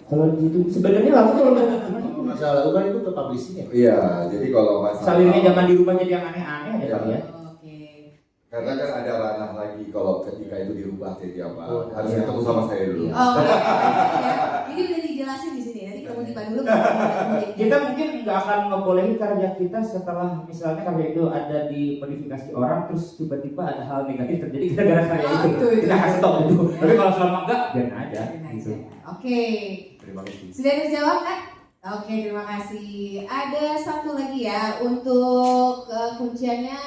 Kalau gitu sebenarnya lagu kalau masalah lagu kan itu ke publishing ya? Iya, jadi kalau masalah salirnya jangan di rumah jadi yang aneh-aneh aja kali ya. Oke. karena kan ada ranah lagi kalau ketika itu dirubah jadi apa, Oh, harus iya. ketemu sama saya dulu. Oh, ya. Ini udah dijelasin di sini. Nanti ketemu Dipa dulu. Kita mungkin nggak akan ngebolehin karya kita setelah misalnya karya itu ada di modifikasi orang terus tiba-tiba ada hal negatif terjadi gara-gara karya Oh, itu. itu. Kita kasih stop itu. Ya. Tapi kalau selama enggak biarin aja gitu. Oke. Terima kasih. Sudah terjawab kan? Oke, terima kasih. Ada satu lagi ya untuk kunciannya.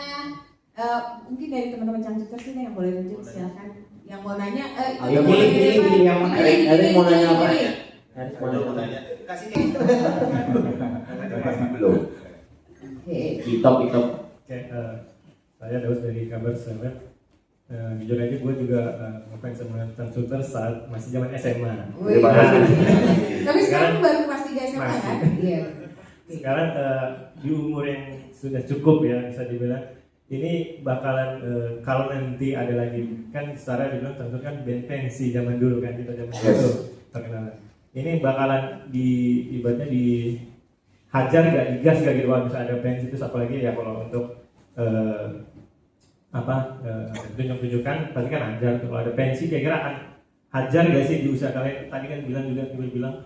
Mungkin dari teman-teman Cangcuter sih yang boleh tunjuk, silakan. Yang mau nanya, Ayo pilih yang mana? Erik mau nanya apa? Mau nanya, kasih kayak Belum. Oke. Kitop. Oke, saya Daus dari Kabar Seven. Jujur aja gue juga ngefans sama Cangcuter saat masih zaman SMA. Wih. Terima kasih. Tapi sekarang baru kelas 3 SMA Masih. kan? Iya. Sekarang di umur yang sudah cukup ya bisa dibilang, ini bakalan kalau nanti ada lagi kan secara dibilang Cangcuter kan band pensi zaman dulu kan, kita zaman dulu terkenal. Ini bakalan ibaratnya dihajar gak, digas gak gitu kalau misalnya ada pensi, terus apalagi ya kalau untuk tunjuk-tunjukkan pasti kan hajar. Kalau ada pensi kira-kira akan hajar gak sih di usaha kalian? Tadi kan bilang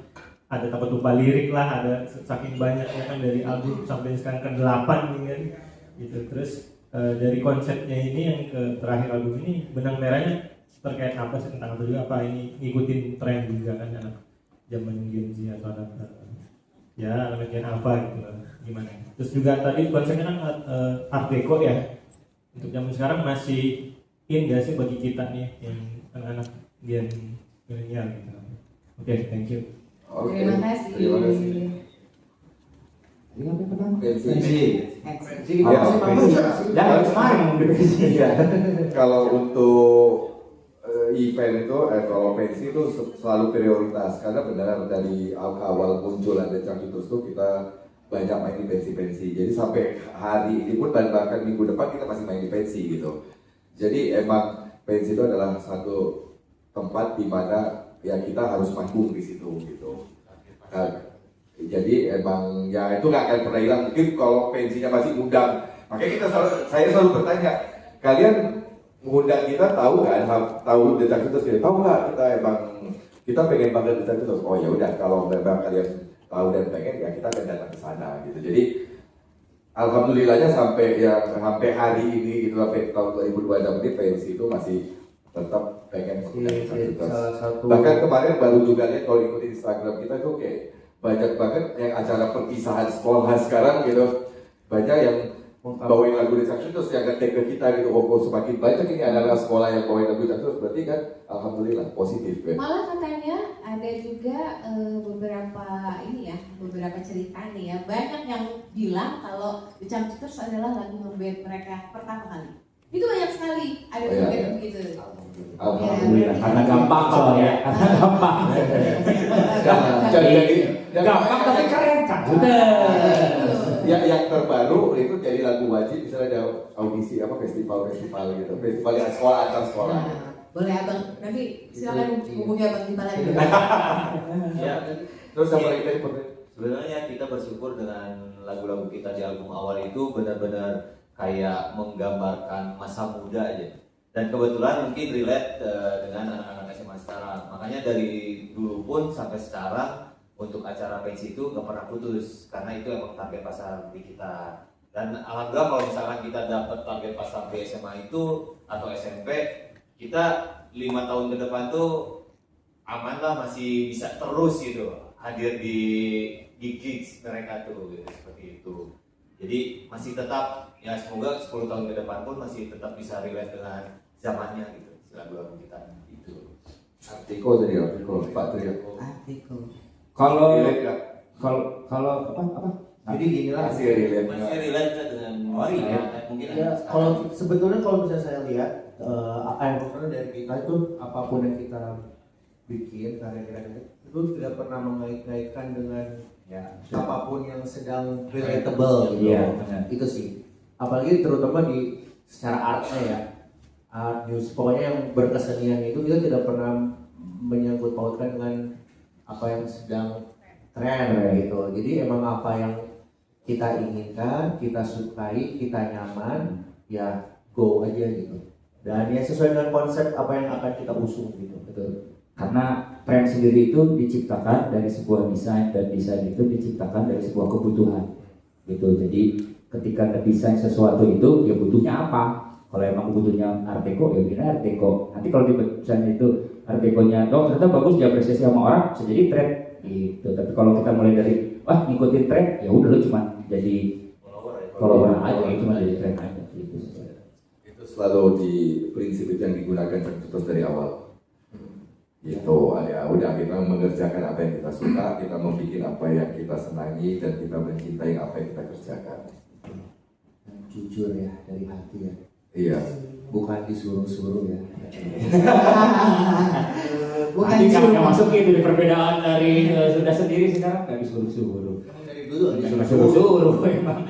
ada takut lupa lirik lah, ada saking banyaknya kan dari album sampai sekarang kan 8 nih kan gitu. Terus dari konsepnya ini yang ke terakhir album ini, benang merahnya terkait apa sih, tentang apa juga, apa ini ngikutin tren juga kan anak zaman Gen Z atau anak ya anak Gen Alpha gitu lah, gimana? Terus juga tadi konsepnya kan art deco ya, untuk zaman sekarang masih in gak sih bagi kita nih yang anak-anak Gen milenial gitu. Oke, thank you. Oke. Terima kasih. Terima kasih. Ini apa pertama? Pensi. Jadi Ya, pensi. Jangan kemarin ngomong depresi. Iya. Kalau untuk event itu, kalau pensi itu selalu prioritas karena benar dari awal muncul ada Cangcuter itu kita banyak main di pensi-pensi. Jadi sampai hari ini pun bahkan minggu depan kita masih main di pensi gitu. Jadi emang pensi itu adalah satu tempat di mana ya kita harus manggung di situ gitu. Jadi emang ya itu nggak akan pernah hilang. Mungkin kalau pensinya masih ngundang, makanya saya selalu bertanya, kalian mengundang kita tahu kan, tahu The Cangcuters gitu, tahu nggak kita emang kita pengen banget The Cangcuters. Oh ya udah, kalau memang kalian tahu dan pengen ya kita akan datang ke sana gitu. Jadi alhamdulillahnya sampai hari ini gitu, sampai tahun 2026 ini pensi itu masih tetap pengen mengundang Cangcuters. Bahkan kemarin baru juga lihat kalau ikutin Instagram kita itu kayak banyak banget yang acara perpisahan sekolah sekarang gitu, banyak yang bawain lagu The Cangcuters yang nge-tag ke kita gitu. Oh, semakin banyak ini anak-anak sekolah yang bawain lagu The Cangcuters, berarti kan alhamdulillah positif ya. Malah katanya ada juga beberapa cerita nih ya, banyak yang bilang kalau The Cangcuters adalah lagu ngeband mereka pertama kali. Itu banyak sekali ada yang begitu. Alhamdulillah. Karena gampang soalnya, karena gampang. Jadi Gampang tapi keren Cangcuter. ya yang terbaru itu jadi lagu wajib, misalnya ada audisi festival gitu, festival yang sekolah antar sekolah. Boleh abang, nanti silakan hubungi abang Dipa lagi. Ya, Terus apa lagi tadi? sebenarnya kita bersyukur dengan lagu-lagu kita di album awal itu benar-benar kayak menggambarkan masa muda aja. Dan kebetulan mungkin relate dengan anak-anak SMA sekarang. Makanya dari dulu pun sampai sekarang untuk acara pensi itu nggak pernah putus, karena itu emang target pasar di kita. Dan alhamdulillah kalau misalkan kita dapat target pasar di SMA itu atau SMP, kita 5 tahun ke depan tuh aman lah, masih bisa terus gitu hadir di gigs mereka tuh gitu, seperti itu. Jadi masih tetap ya, semoga 10 tahun ke depan pun masih tetap bisa relate dengan zamannya gitu lagu-lagu kita itu. Artiko Pak Trio. Artiko. Kalau Relate nggak? kalau apa? Jadi gini lah. Masih relate nggak? Masih relate nggak dengan mungkin Ya, kalau sebetulnya kalau misalnya saya lihat apa yang maksudnya dari kita itu apapun yang kita bikin karya-karya itu tidak pernah mengait-ngaitkan dengan apapun yang sedang relatable gitu. Iya, benar. Itu sih. Apalagi terutama di secara artnya ya. Art news pokoknya yang berkesenian itu kita tidak pernah menyangkut pautkan dengan apa yang sedang tren gitu. Jadi emang apa yang kita inginkan, kita sukai, kita nyaman, ya go aja gitu. Dan ya sesuai dengan konsep apa yang akan kita usung gitu. Betul. Karena tren sendiri itu diciptakan dari sebuah desain, dan desain itu diciptakan dari sebuah kebutuhan. Gitu. Jadi ketika ngedesain sesuatu itu, ya butuhnya apa? Kalau emang butuhnya Art Deco, ya bikin Art Deco. Nanti kalau misalnya itu Art Deco-nya, oh ternyata bagus, diapresiasi sama orang, bisa jadi tren. Gitu. Tapi kalau kita mulai dari, wah ngikutin tren, ya udah lu cuma jadi follower aja, cuma jadi tren aja. Gitu. Itu selalu di prinsip itu yang digunakan terus dari awal. Gitu, ya udah kita mengerjakan apa yang kita suka, kita membuat apa yang kita senangi, dan kita mencintai apa yang kita kerjakan. Dan jujur ya, dari hati ya. Iya. Bukan disuruh-suruh ya. Bukan Nanti disuruh. yang masuk itu di perbedaan dari sudah sendiri sekarang nggak disuruh-suruh. Dari dulu Disuruh-suruh emang.